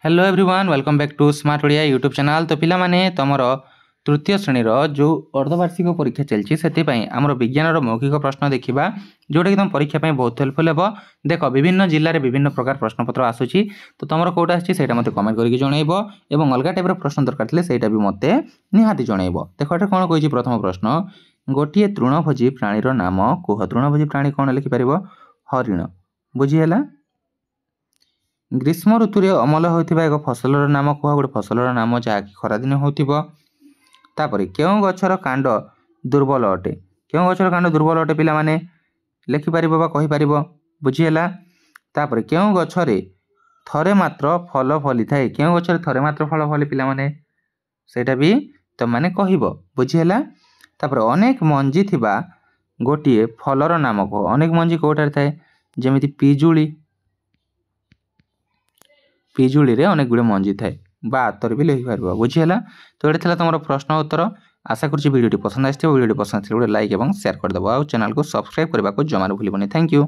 Hello everyone welcome back to smart Odia YouTube channel. तो पिला माने तमर तृतीय श्रेणी जो अर्धवार्षिक परीक्षा चलती से आमर विज्ञान मौखिक प्रश्न देखा जोटा कि तुम परीक्षा बहुत हेल्पफुल हे। देख विभिन्न जिले में विभिन्न प्रकार प्रश्नपत्र आसूसी तो तुम कौटा आसा मत कमेंट करके जनइब और अलग टाइप प्रश्न दरकार थे भी मत निहाती जनइब। देख ये कौन कही प्रथम प्रश्न गोटे तृणभोजी प्राणीर नाम कह। तृणभोजी प्राणी कौन लिखिपर हरिण बुझीगला। ग्रीष्म ऋतु रे अमल होता एक फसलर नाम कह। गोटे फसलर नाम जहाँकि खरादिन होपर क्यों गचर कांड दुर्बल अटे। क्यों गचर कांड दुर्बल अटे पिला माने लिखिपर कहीपर बुझीगला। तापर क्यों गचरे थरे मात्र फल फली थाए। क्यों गचरे थरे मात्र फल फले पिला माने सेटा भी तुम माने कहब बुझीगला। तापर अनेक मंजी थिबा गोटे फलर नाम कह। अनेक मंजी कौटार थाए जमीती पिजुली। पिजुली रे अनेक गुड़े मंजी थाए बा आतर भी लिखिपर बुझीगला। तो ये तुम प्रश्न उत्तर। आशा करुँच वीडियो पसंद आसो। वीडियो पसंद आए गोटे लाइक और शेयर करदेव। आ चैनल को सब्सक्राइब करने को जमार भूलबनी। Thank you.